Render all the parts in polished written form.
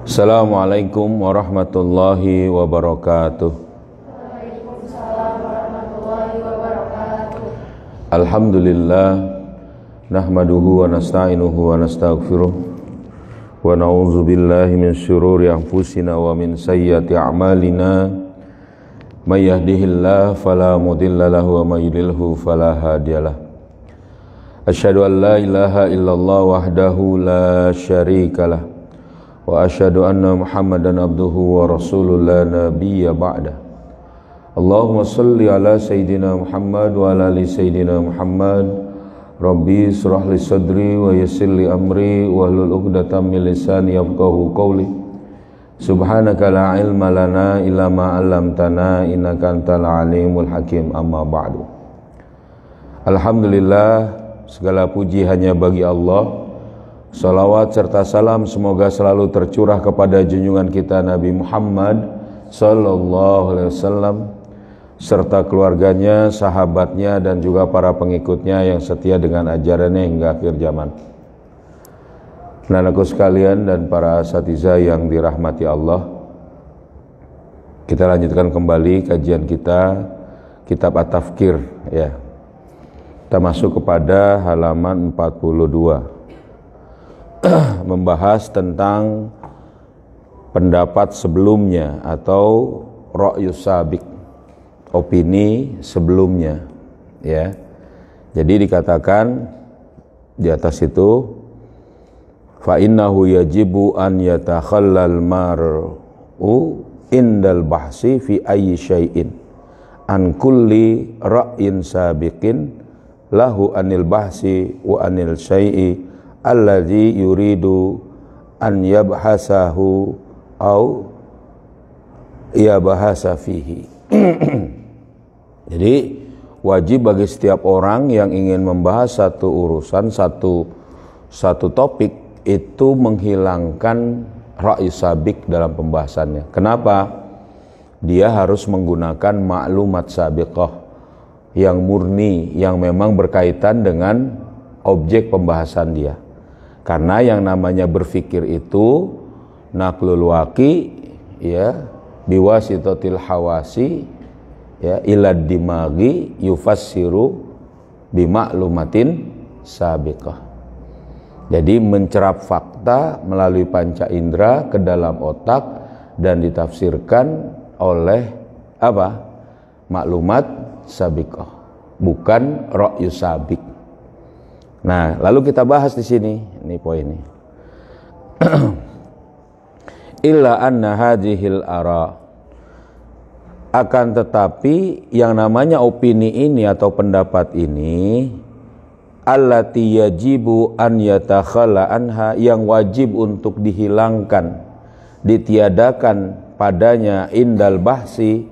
Assalamualaikum warahmatullahi wabarakatuh. Waalaikumsalam warahmatullahi wabarakatuh. Alhamdulillah, nahmaduhu wa nasta'inuhu wa nastaghfiruh wa na'udzu billahi min syururi anfusina wa min sayyiati a'malina. May yahdihillahu fala mudilla lahu wa may yudlilhu fala hadiyalah. Asyhadu an la ilaha illallah wahdahu la syarikalah wa asyhadu anna Muhammadan abduhu wa rasuluhu la nabiyya ba'da. Allahumma salli ala sayyidina Muhammad wa ala ali sayyidina Muhammad. Rabbi israh li sadri wa yassir li amri wahlul 'uqdatam min lisani yafqahu qawli. Subhanaka la ilma lana illa ma 'allamtana innaka antal alimul hakim. Amma ba'du. Alhamdulillah, segala puji hanya bagi Allah. Salawat serta salam semoga selalu tercurah kepada junjungan kita Nabi Muhammad sallallahu alaihi wasallam serta keluarganya, sahabatnya dan juga para pengikutnya yang setia dengan ajarannya hingga akhir zaman. Anak-anakku sekalian dan para asatidzah yang dirahmati Allah, kita lanjutkan kembali kajian kita Kitab At-Tafkir ya. Kita masuk kepada halaman 42. Membahas tentang pendapat sebelumnya atau ra'yus sabiq, opini sebelumnya ya. Jadi dikatakan di atas itu fa innahu yajibu an yatakhallal mar'u indal bahsi fi ayyi syai'in an kulli ra'yin sabiqin lahu anil bahsi wa anil syai'i alladzi yuridu an yabhasahu au yabhasa fihi. Jadi wajib bagi setiap orang yang ingin membahas satu urusan, satu topik itu menghilangkan ra'yu sabiq dalam pembahasannya. Kenapa? Dia harus menggunakan maklumat sabiqah yang murni, yang memang berkaitan dengan objek pembahasan dia. Karena yang namanya berfikir itu naqlul waqi ya biwasitatil hawasi ya ilad dimagi yufassiru bimaklumatin sabiqah. Jadi mencerap fakta melalui panca indera ke dalam otak dan ditafsirkan oleh apa? Maklumat sabiqah, bukan ra'yu sabiq. Nah, lalu kita bahas di sini, ini poinnya. Illa anna hadhil ara, akan tetapi yang namanya opini ini atau pendapat ini allati yajibu an yatakhala anha, yang wajib untuk dihilangkan, ditiadakan padanya indal bahsi,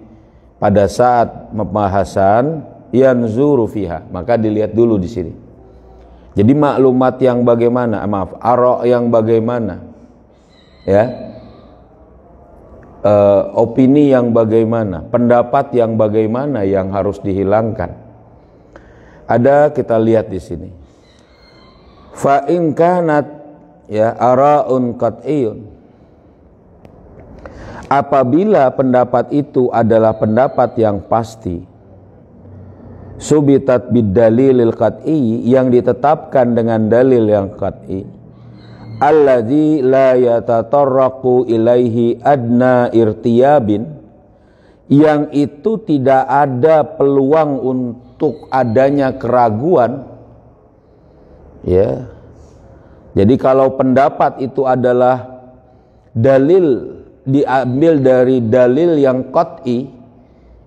pada saat pembahasan yanzuru fiha, maka dilihat dulu di sini. Jadi maklumat yang bagaimana, ara yang bagaimana ya, opini yang bagaimana, pendapat yang bagaimana yang harus dihilangkan. Ada, kita lihat di sini. Fa in kanat ya ara'un qat'iyyun, apabila pendapat itu adalah pendapat yang pasti, subitat bidalilil qat'i, yang ditetapkan dengan dalil yang qat'i, alladzi la yatatarraqu ilaihi adna irtiyabin, yang itu tidak ada peluang untuk adanya keraguan ya. Jadi kalau pendapat itu adalah dalil, diambil dari dalil yang qat'i,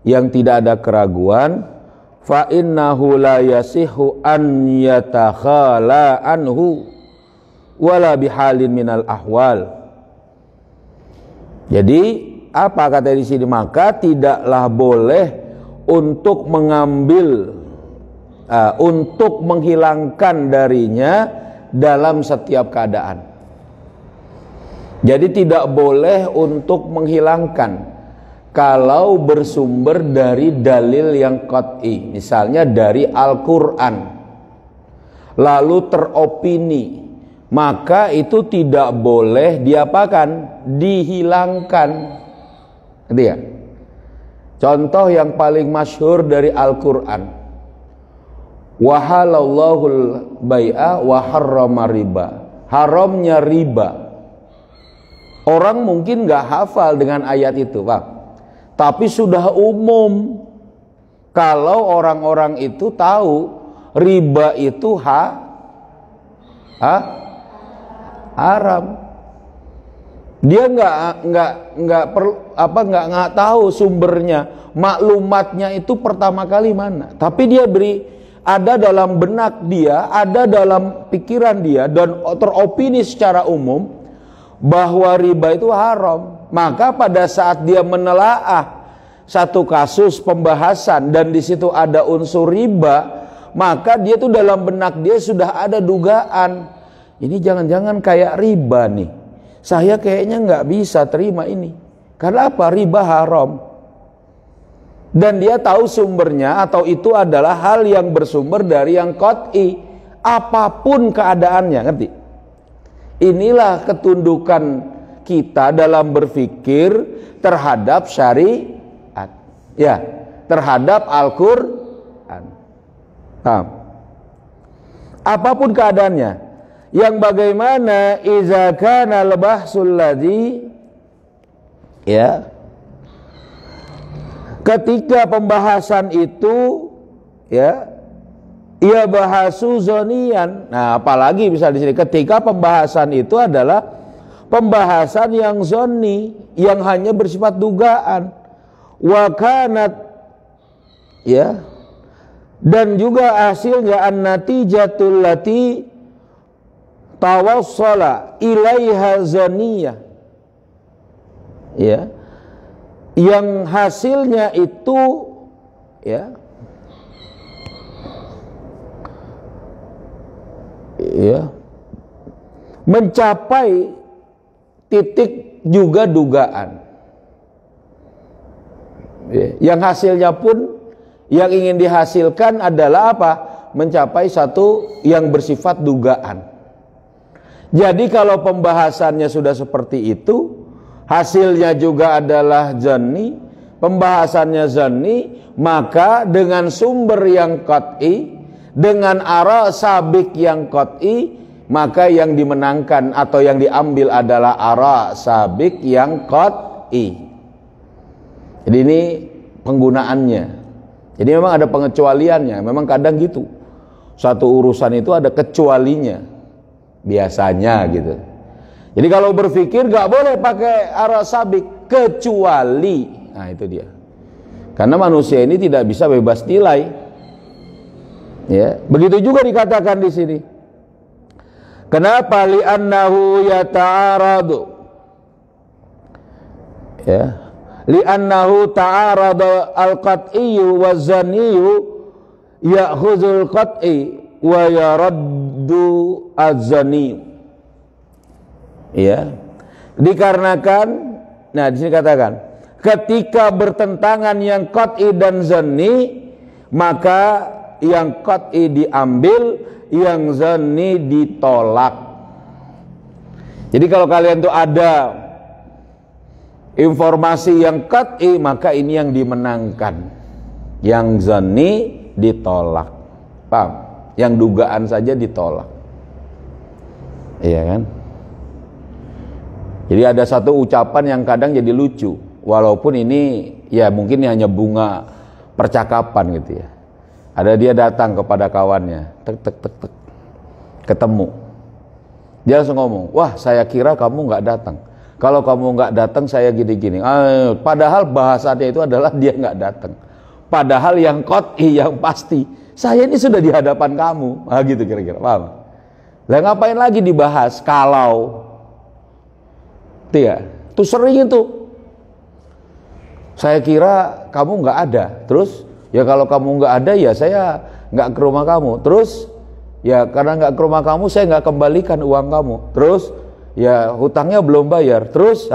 yang tidak ada keraguan, fa innahu la yasihu an yatakhala anhu wala bihalin minal ahwal. Jadi apa kata di sini? Maka tidaklah boleh untuk mengambil, untuk menghilangkan darinya dalam setiap keadaan. Jadi tidak boleh untuk menghilangkan kalau bersumber dari dalil yang qat'i, misalnya dari Al-Quran, lalu teropini maka itu tidak boleh diapakan? Dihilangkan. Gitu ya. Contoh yang paling masyhur dari Al-Qur'an. Wa halallahul bai'a wa harrama riba. Haramnya riba. Orang mungkin nggak hafal dengan ayat itu, Pak. Tapi sudah umum kalau orang-orang itu tahu riba itu haram. Dia nggak tahu sumbernya, maklumatnya itu pertama kali mana. Tapi dia ada dalam benak dia, ada dalam pikiran dia dan teropini secara umum bahwa riba itu haram. Maka pada saat dia menelaah satu kasus pembahasan dan di situ ada unsur riba, maka dia tuh dalam benak dia sudah ada dugaan, ini jangan-jangan kayak riba nih. Saya kayaknya nggak bisa terima ini. Karena apa? Riba haram. Dan dia tahu sumbernya atau itu adalah hal yang bersumber dari yang qat'i, apapun keadaannya, ngerti? Inilah ketundukan kita dalam berpikir terhadap syariat, ya, terhadap Al-Qur'an. Apapun keadaannya, yang bagaimana iza kana al-bahsul ladzi, ya, ketika pembahasan itu, ya, ia bahasu zonian. Nah, apalagi bisa di sini ketika pembahasan itu adalah pembahasan yang zoni, yang hanya bersifat dugaan. Wa kanat, ya, dan juga hasilnya an-natijatul lati tawassala ilaiha zaniyah, ya, yang hasilnya itu, ya, mencapai titik juga dugaan, ya, yang hasilnya pun yang ingin dihasilkan adalah apa? Mencapai satu yang bersifat dugaan. Jadi kalau pembahasannya sudah seperti itu, hasilnya juga adalah zani, pembahasannya zani, maka dengan sumber yang qat'i, dengan ara sabik yang qat'i, maka yang dimenangkan atau yang diambil adalah ara sabik yang qat'i. Jadi ini penggunaannya. Jadi memang ada pengecualiannya, memang kadang gitu. Satu urusan itu ada kecualinya, biasanya gitu. Jadi kalau berpikir gak boleh pakai ara sabik kecuali, nah itu dia. Karena manusia ini tidak bisa bebas nilai. Ya, begitu juga dikatakan di sini. Kenapa? Li'annahu yata'aradu. Ya. Li'annahu ta'arada al-qat'iyyu wa zaniyyu ya'khuzul qat'i wa yaraddu az-zaniyyu. Ya. Dikarenakan, nah di sini katakan, ketika bertentangan yang qat'i dan zanni, maka yang qat'i diambil, yang zanni ditolak. Jadi kalau kalian tuh ada informasi yang qat'i, maka ini yang dimenangkan, yang zanni ditolak. Paham? Yang dugaan saja ditolak. Iya kan? Jadi ada satu ucapan yang kadang jadi lucu, walaupun ini ya mungkin hanya bunga percakapan gitu ya. Ada dia datang kepada kawannya, tek tek tek tek, ketemu. Dia langsung ngomong, wah saya kira kamu nggak datang. Kalau kamu nggak datang saya gini-gini. Padahal bahasanya itu adalah dia nggak datang. Padahal yang qat'i, yang pasti, saya ini sudah di hadapan kamu. Gitu kira-kira, paham? Lah ngapain lagi dibahas kalau? Itu sering itu. Saya kira kamu nggak ada. Terus ya kalau kamu nggak ada ya saya nggak ke rumah kamu. Terus ya karena nggak ke rumah kamu saya nggak kembalikan uang kamu. Terus ya hutangnya belum bayar. Terus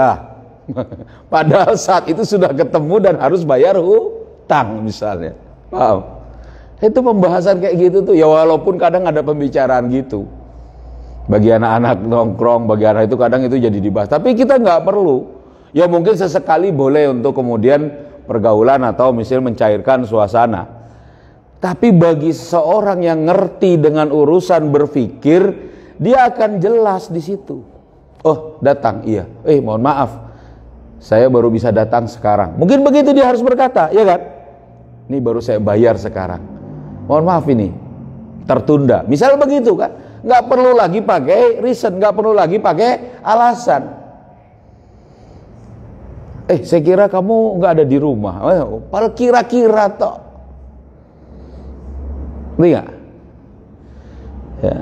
padahal saat itu sudah ketemu dan harus bayar hutang misalnya. Paham? Itu pembahasan kayak gitu tuh ya, walaupun kadang ada pembicaraan gitu. Bagi anak-anak nongkrong, bagi anak itu kadang itu jadi dibahas. Tapi kita nggak perlu. Ya mungkin sesekali boleh untuk kemudian pergaulan atau misalnya mencairkan suasana. Tapi bagi seseorang yang ngerti dengan urusan berpikir, dia akan jelas di situ. Oh, datang, iya. Mohon maaf, saya baru bisa datang sekarang. Mungkin begitu dia harus berkata, ya kan? Ini baru saya bayar sekarang. Mohon maaf ini tertunda. Misal begitu kan? Nggak perlu lagi pakai reason, nggak perlu lagi pakai alasan. Saya kira kamu nggak ada di rumah. Padahal kira-kira toh. Lihat. Ya.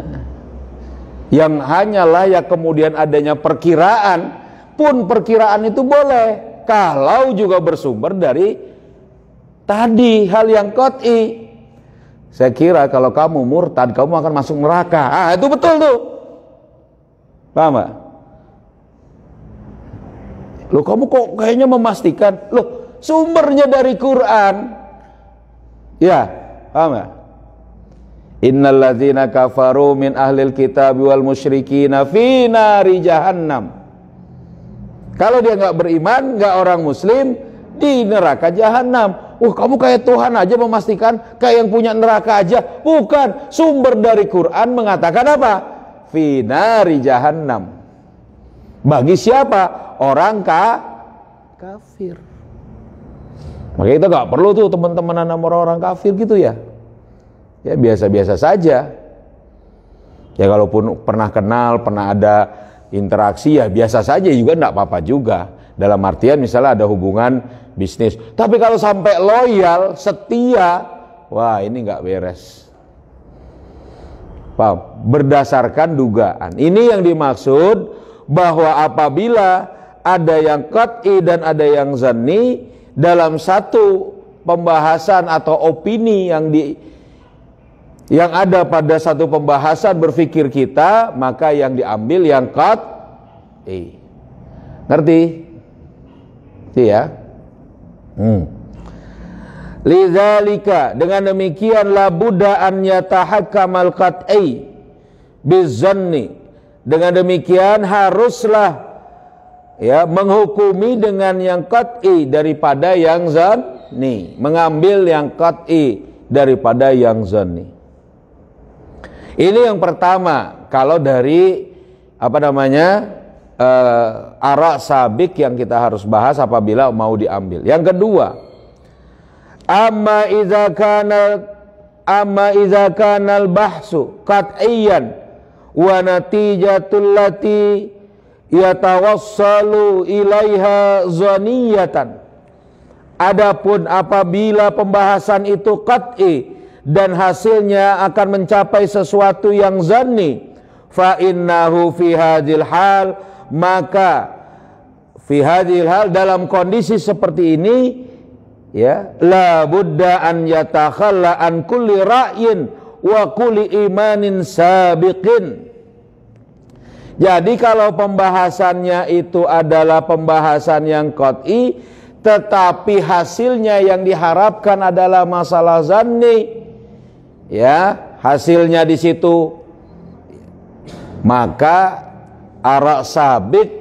Yang hanya layak kemudian adanya perkiraan, pun perkiraan itu boleh kalau juga bersumber dari tadi hal yang qat'i. Saya kira kalau kamu murtad, kamu akan masuk neraka. Itu betul tuh. Paham gak? Loh, kamu kok kayaknya memastikan? Loh, sumbernya dari Quran. Ya, paham gak? Innal ladzina kafaru min ahlil kitab wal musyrikina fi nari jahannam. Kalau dia nggak beriman, nggak orang muslim, di neraka jahanam. Kamu kayak Tuhan aja memastikan, kayak yang punya neraka aja. Bukan, sumber dari Quran mengatakan apa? Fi nari jahannam. Bagi siapa? Orang kafir. Makanya kita nggak perlu tuh teman-temanan sama orang kafir gitu ya. Ya biasa-biasa saja. Ya kalaupun pernah kenal, pernah ada interaksi, ya biasa saja juga, enggak apa-apa juga. Dalam artian misalnya ada hubungan bisnis. Tapi kalau sampai loyal, setia, wah ini enggak beres. Paham? Berdasarkan dugaan. Ini yang dimaksud bahwa apabila ada yang qat'i dan ada yang zanni dalam satu pembahasan atau opini yang ada pada satu pembahasan berpikir kita, maka yang diambil yang qat'i. Ngerti? Ya. Lidzalika, dengan demikian la budda an yatahakkamal qat'i bizanni. Dengan demikian haruslah menghukumi dengan yang qat'i daripada yang zanni, mengambil yang qat'i daripada yang zanni. Ini yang pertama, kalau dari ara sabik yang kita harus bahas apabila mau diambil. Yang kedua, amma idza kana al-bahsu qat'iyan wa natijatul lati yatawassalu ilaiha zaniyatan. Adapun apabila pembahasan itu qat'i dan hasilnya akan mencapai sesuatu yang zanni, fa innahu fi hadhil hal, maka fi hadhil hal, dalam kondisi seperti ini, la budda an yatakhalla an kulli ra'yin wa kulli imanin sabiqin. Jadi kalau pembahasannya itu adalah pembahasan yang qat'i, tetapi hasilnya yang diharapkan adalah masalah zanni, hasilnya di situ, maka ara sabik,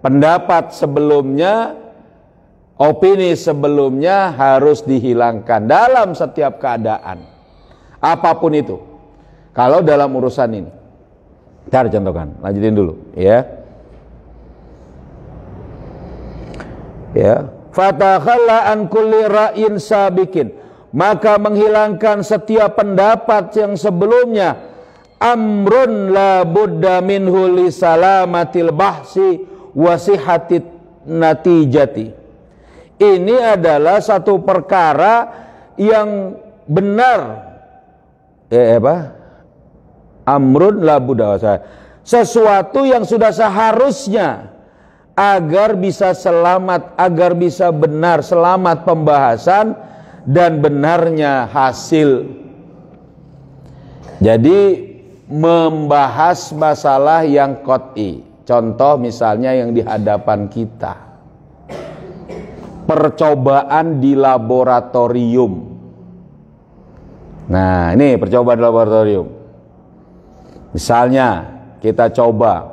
pendapat sebelumnya, opini sebelumnya harus dihilangkan dalam setiap keadaan, apapun itu. Kalau dalam urusan ini, kita contohkan, lanjutin dulu, fatakhalla an kulli ra'yin sabikin, maka menghilangkan setiap pendapat yang sebelumnya, amrun la budda minhu li salamatil bahsi wa sihhatit natijati. Ini adalah satu perkara yang benar, amrun la budda, sesuatu yang sudah seharusnya agar bisa selamat, agar bisa benar, selamat pembahasan dan benarnya hasil. Jadi membahas masalah yang qat'i. Contoh misalnya yang di hadapan kita, percobaan di laboratorium. Nah ini percobaan di laboratorium. Misalnya kita coba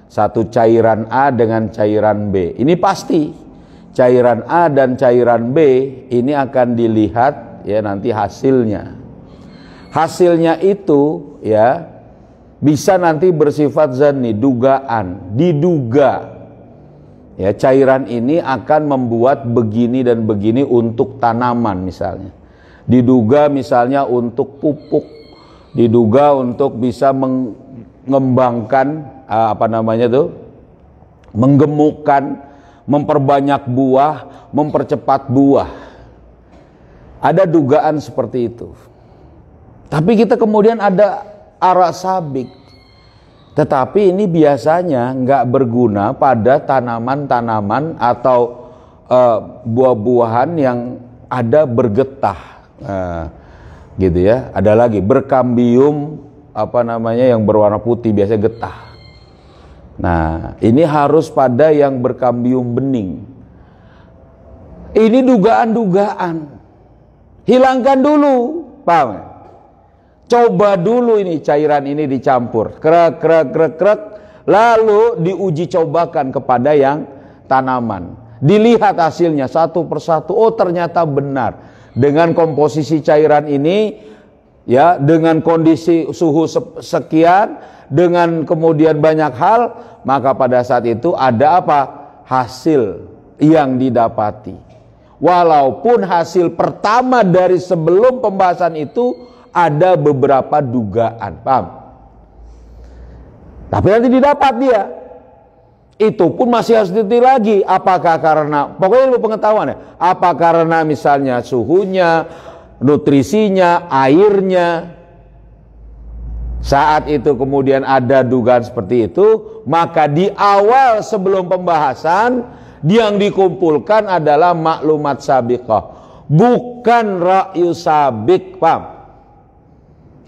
satu cairan A dengan cairan B. Ini pasti cairan A dan cairan B ini akan dilihat ya nanti hasilnya. Hasilnya itu ya bisa nanti bersifat zanni, dugaan, diduga. Ya, cairan ini akan membuat begini dan begini untuk tanaman misalnya. Diduga misalnya untuk pupuk, diduga untuk bisa mengembangkan menggemukkan, memperbanyak buah, mempercepat buah. Ada dugaan seperti itu. Tapi kita kemudian ada arak sabik. Tetapi ini biasanya nggak berguna pada tanaman-tanaman atau buah-buahan yang ada bergetah. Gitu ya. Ada lagi berkambium yang berwarna putih, biasanya getah. Nah, ini harus pada yang berkambium bening. Ini dugaan-dugaan. Hilangkan dulu, paham ya? Coba dulu ini cairan ini dicampur, krek, lalu diuji cobakan kepada yang tanaman. Dilihat hasilnya satu persatu, oh ternyata benar. Dengan komposisi cairan ini, ya dengan kondisi suhu sekian, dengan kemudian banyak hal, maka pada saat itu ada apa? Hasil yang didapati. Walaupun hasil pertama dari sebelum pembahasan itu ada beberapa dugaan, paham? Tapi nanti didapat dia. Itu pun masih harus diteliti lagi. Apakah karena, pokoknya ilmu pengetahuan ya. Apa karena misalnya suhunya, nutrisinya, airnya. Saat itu kemudian ada dugaan seperti itu, maka di awal sebelum pembahasan yang dikumpulkan adalah maklumat sabiqah, bukan ra'yu sabik, paham?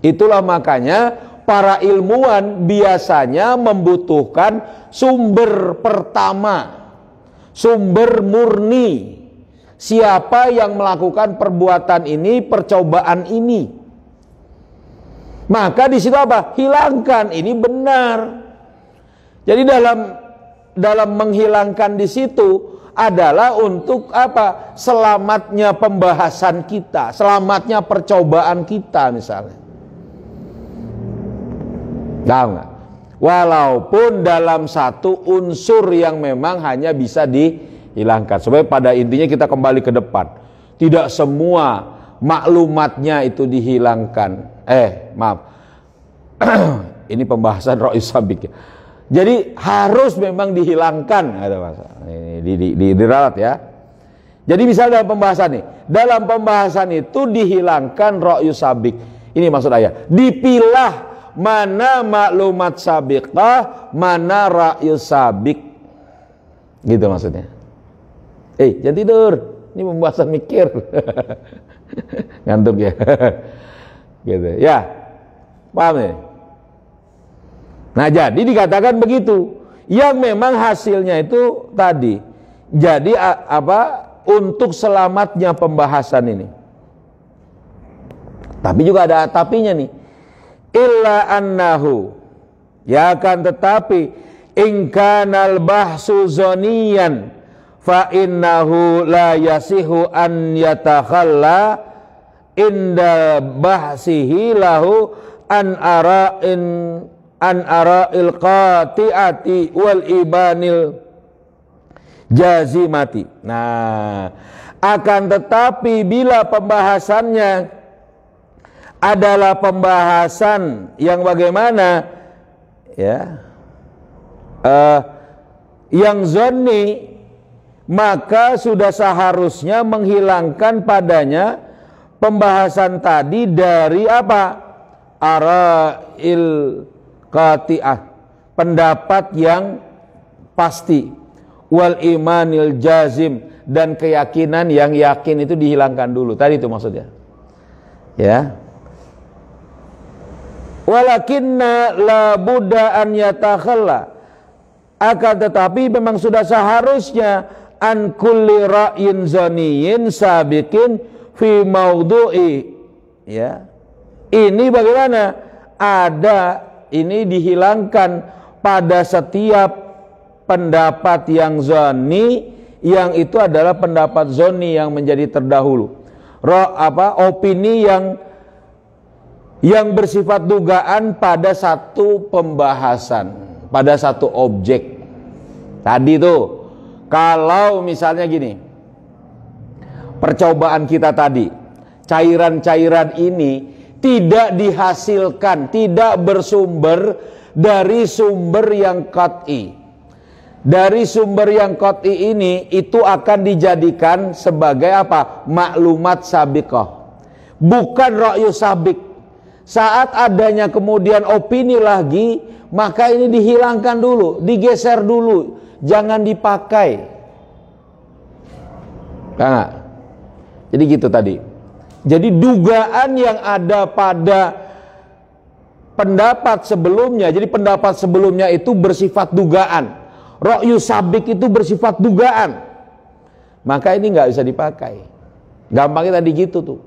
Itulah makanya para ilmuwan biasanya membutuhkan sumber pertama, sumber murni. Siapa yang melakukan perbuatan ini, percobaan ini? Maka di situ apa? Hilangkan, ini benar. Jadi dalam menghilangkan di situ adalah untuk apa? Selamatnya pembahasan kita, selamatnya percobaan kita misalnya. Tahu nggak? Walaupun dalam satu unsur yang memang hanya bisa dihilangkan. Supaya pada intinya kita kembali ke depan. Tidak semua maklumatnya itu dihilangkan. Maaf. Ini pembahasan ra'yu sabik. Jadi harus memang dihilangkan. Diralat ya. Jadi misalnya dalam pembahasan nih. Dalam pembahasan itu dihilangkan ra'yu sabik. Ini maksud ayat. Dipilah mana maklumat sabiqah, mana ra'yu sabik. Gitu maksudnya. Jangan tidur. Ini pembahasan mikir. Ngantuk ya. Gitu. Ya. Paham ya? Nah, jadi dikatakan begitu. Yang memang hasilnya itu tadi. Jadi untuk selamatnya pembahasan ini. Tapi juga ada tapinya nih. Illa annahu, ya akan tetapi in kanal bahsu zoniyan fa innahu la yasihu an yatakhalla inda bahsihi lahu an ara'il qati'ati wal ibanil jazimati. Nah, akan tetapi bila pembahasannya adalah pembahasan yang bagaimana ya yang zonni, maka sudah seharusnya menghilangkan padanya pembahasan tadi dari apa? Ara'il qati'ah, pendapat yang pasti, wal imanil jazim, dan keyakinan yang yakin itu dihilangkan dulu. Tadi itu maksudnya. Ya. Walakinna la budda an yatakhalla, akan tetapi memang sudah seharusnya an kulli ra'yin zaniyin sabiqin fi maudhu'i. Ya. Ini bagaimana? Ada ini dihilangkan pada setiap pendapat yang zonni, yang itu adalah pendapat zonni yang menjadi terdahulu. Opini yang bersifat dugaan pada satu pembahasan, pada satu objek. Tadi tuh, kalau misalnya gini, percobaan kita tadi, cairan-cairan ini tidak dihasilkan, tidak bersumber dari sumber yang qat'i. Dari sumber yang qat'i ini itu akan dijadikan sebagai apa? Maklumat sabiqah. Bukan ra'yu sabiq. Saat adanya kemudian opini lagi, maka ini dihilangkan dulu, digeser dulu, jangan dipakai. Nah, jadi gitu tadi. Jadi dugaan yang ada pada pendapat sebelumnya, jadi pendapat sebelumnya itu bersifat dugaan. Ra'yu sabik itu bersifat dugaan, maka ini nggak bisa dipakai. Gampangnya tadi gitu tuh,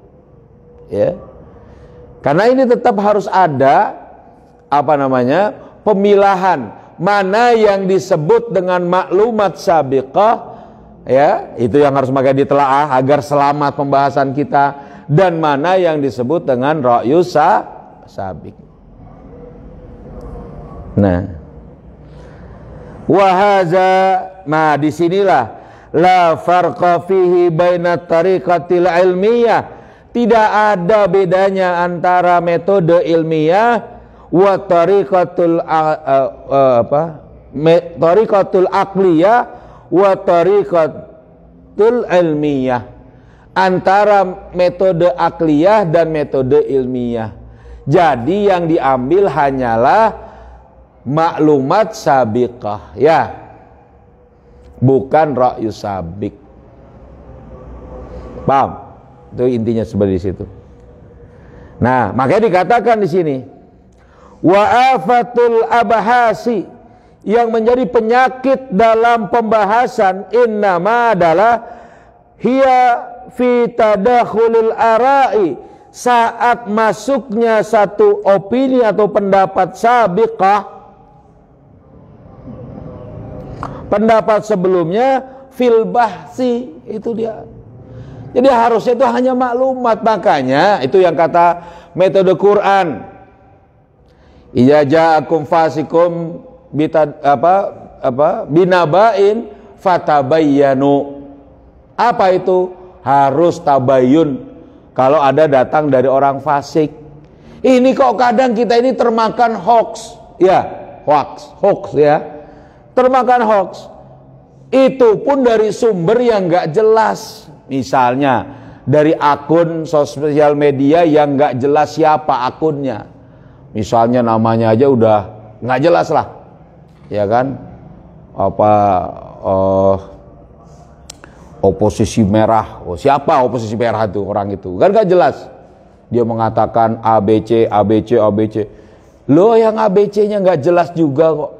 ya. Karena ini tetap harus ada pemilahan mana yang disebut dengan maklumat sabiqah, ya, itu yang harus makanya ditelaah agar selamat pembahasan kita, dan mana yang disebut dengan ra'yu sabik. Nah, wahaza, nah disinilah la farqa fihi baina tariqatil ilmiyah, tidak ada bedanya antara metode ilmiah wa tariqatul tariqatul aqliyah wa tariqatul ilmiyah, antara metode akliyah dan metode ilmiah. Jadi yang diambil hanyalah maklumat sabiqah, ya, bukan ra'yu sabik. Paham? Itu intinya seperti situ. Nah, makanya dikatakan di sini wa afatul abhasi, yang menjadi penyakit dalam pembahasan innama adalah hiya fi tadakhulil ara'i, saat masuknya satu opini atau pendapat sabiqah, pendapat sebelumnya fil bahsi, itu dia. Jadi harusnya itu hanya maklumat. Makanya itu yang kata metode Quran, idza ja'akum fasikum binaba'in fatabayyanu. Apa itu? Harus tabayun kalau ada datang dari orang fasik. Ini kok kadang kita ini termakan hoax, ya, hoax ya. Termakan hoax, itu pun dari sumber yang nggak jelas. Misalnya dari akun sosial media yang nggak jelas siapa akunnya, misalnya namanya aja udah nggak jelas lah, ya kan? Oposisi merah, siapa oposisi merah itu, orang itu kan nggak jelas. Dia mengatakan ABC. Loh, yang ABC-nya nggak jelas juga kok.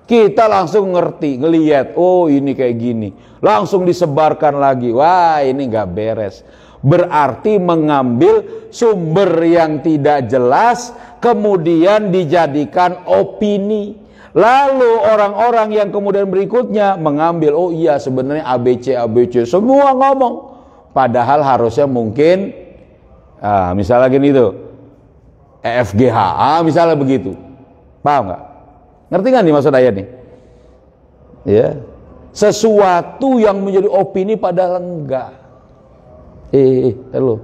Kita langsung ngerti, ngelihat, oh ini kayak gini, langsung disebarkan lagi. Wah, ini nggak beres. Berarti mengambil sumber yang tidak jelas kemudian dijadikan opini. Lalu orang-orang yang kemudian berikutnya mengambil, oh iya sebenarnya ABC semua ngomong, padahal harusnya mungkin misalnya gini tuh, EFGH, misalnya begitu. Paham nggak? Ngerti nggak nih maksud ayat nih? Ya, sesuatu yang menjadi opini padahal enggak. Halo,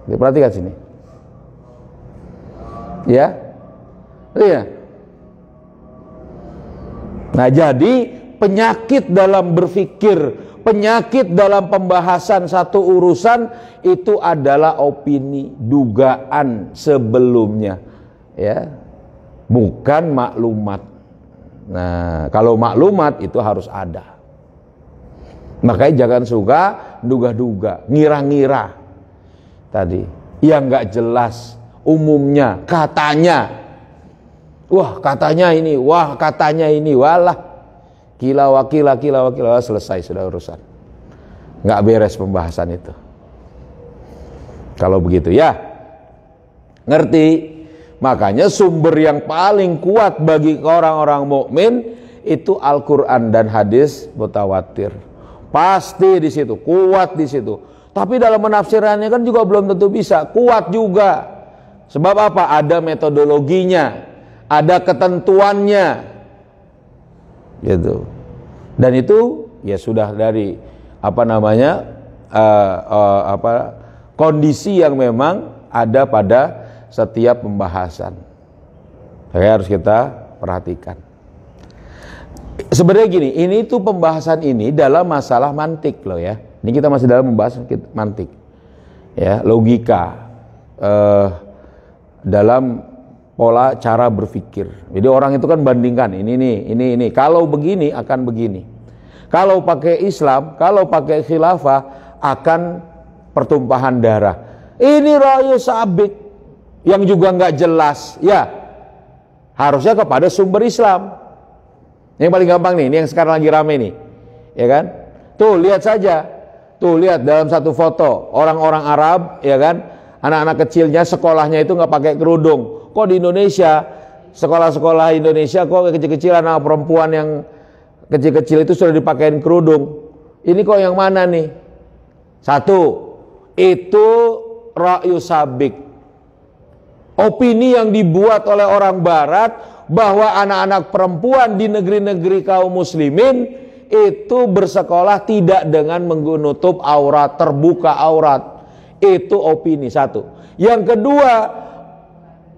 perhatikan sini. Ya, iya. Nah, jadi penyakit dalam berpikir, penyakit dalam pembahasan satu urusan itu adalah opini, dugaan sebelumnya, ya, bukan maklumat. Nah, kalau maklumat itu harus ada. Makanya jangan suka duga-duga, ngira-ngira tadi yang nggak jelas, umumnya, katanya, wah katanya ini, walah, kila wakila, selesai sudah urusan, nggak beres pembahasan itu. Kalau begitu ya, ngerti Makanya sumber yang paling kuat bagi orang-orang mukmin itu Al-Quran dan hadis mutawatir. Pasti di situ, kuat di situ. Tapi dalam menafsirannya kan juga belum tentu bisa, kuat juga. Sebab apa? Ada metodologinya, ada ketentuannya, gitu. Dan itu ya sudah dari kondisi yang memang ada pada setiap pembahasan. Harus kita perhatikan. Sebenarnya gini, ini tuh pembahasan ini dalam masalah mantik loh ya. Ini kita masih dalam membahas mantik, ya, logika, dalam pola cara berpikir. Jadi orang itu kan bandingkan ini. Kalau begini akan begini. Kalau pakai Islam, kalau pakai khilafah akan pertumpahan darah. Ini ra'yu sabik yang juga nggak jelas, ya harusnya kepada sumber Islam. Yang paling gampang nih, ini yang sekarang lagi rame nih, ya kan? Tuh lihat saja, tuh lihat dalam satu foto orang-orang Arab, ya kan? Anak-anak kecilnya sekolahnya itu nggak pakai kerudung. Kok di Indonesia, sekolah-sekolah Indonesia kok kecil-kecil anak perempuan yang kecil-kecil itu sudah dipakein kerudung? Ini kok yang mana nih? Satu, itu ra'yu sabik. Opini yang dibuat oleh orang barat bahwa anak-anak perempuan di negeri-negeri kaum muslimin itu bersekolah tidak dengan menutup aurat, terbuka aurat. Itu opini satu. Yang kedua,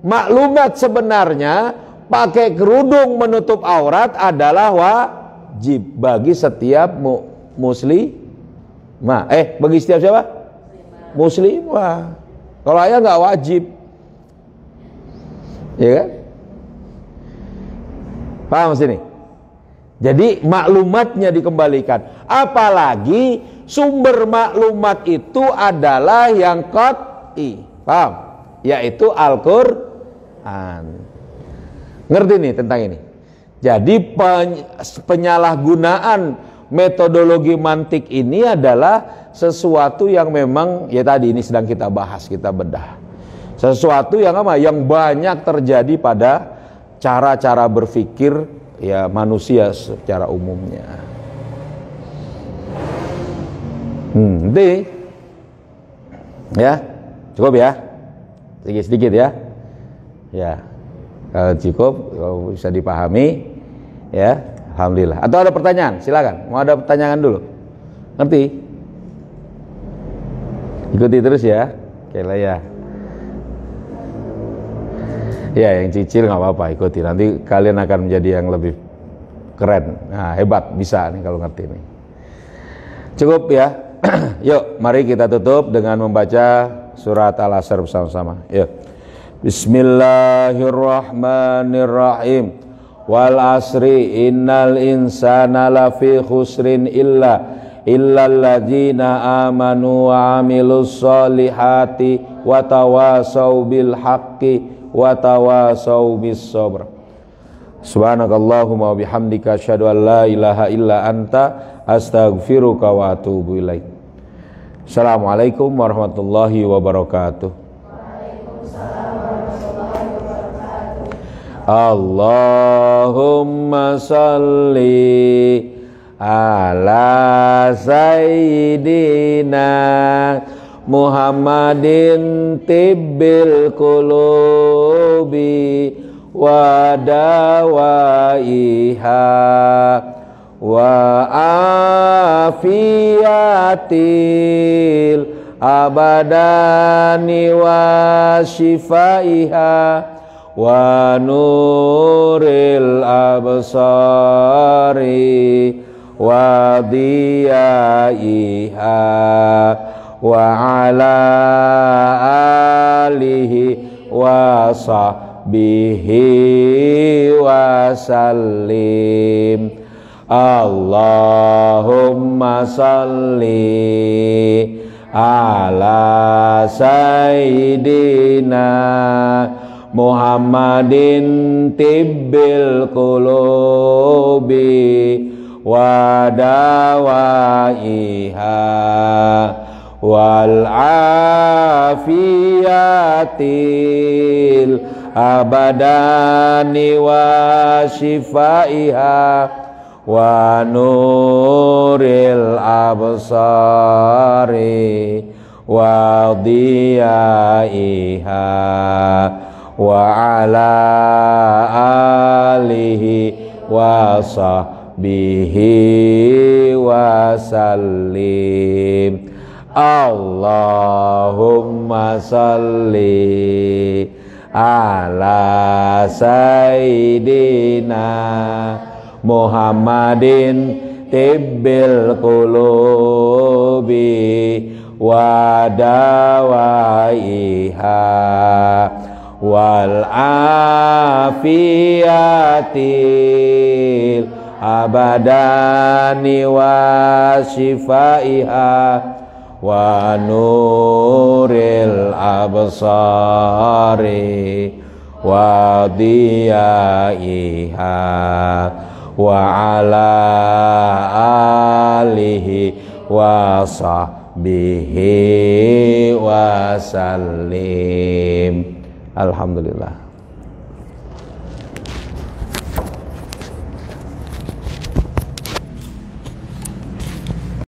maklumat sebenarnya pakai kerudung menutup aurat adalah wajib bagi setiap muslimah. Bagi setiap siapa? Muslimah. Kalau ayah nggak wajib, ya kan? Paham sini? Jadi maklumatnya dikembalikan. Apalagi sumber maklumat itu adalah yang qat'i. Paham? Yaitu Al-Quran. Ngerti nih tentang ini? Jadi penyalahgunaan metodologi mantik ini adalah sesuatu yang memang ya tadi ini sedang kita bahas, kita bedah. Sesuatu yang yang banyak terjadi pada cara-cara berpikir ya manusia secara umumnya. Nanti ya cukup ya, sedikit-sedikit ya. Ya kalau cukup, kalau bisa dipahami ya, alhamdulillah. Atau ada pertanyaan? Silakan. Mau ada pertanyaan dulu? Ngerti? Ikuti terus ya. Oke lah ya. Ya yang cicil nggak apa-apa, ikuti. Nanti kalian akan menjadi yang lebih keren. Nah hebat, bisa nih kalau ngerti nih. Cukup ya. Yuk mari kita tutup dengan membaca surat Al-Asr bersama-sama. Yuk. Bismillahirrahmanirrahim. Wal asri innal insana lafi khusrin illalladzina amanu wa amilus solihati wa tawasau bil haqqi wa tawasau bis sabr. Subhanakallahumma wa bihamdika asyhadu an la ilaha illa anta astaghfiruka wa atubu ilaik. Assalamualaikum warahmatullahi wabarakatuh. Waalaikumsalam warahmatullahi wabarakatuh. Allahumma salli ala sayyidina Muhammadin tibbil qulubi wa dawaiha wa afiyatil abadani wa shifaiha wa nuril absari wa diyaiha wa ala alihi wa sahbihi wa sallim. Allahumma salli ala sayyidina Muhammadin tibbil qulubi wa dawaiha wal afiyatil abadani wa shifaiha wa nuril absari wa diyaiha wa ala alihi wa sahbihi wa sallim. Allahumma salli ala sayyidina Muhammadin tibbil qulubi wa dawaiha wal afiyatil abadani wa shifaiha wa nuril absari wa diyaiha wa ala alihi wa sahbihi wa sallim. Alhamdulillah.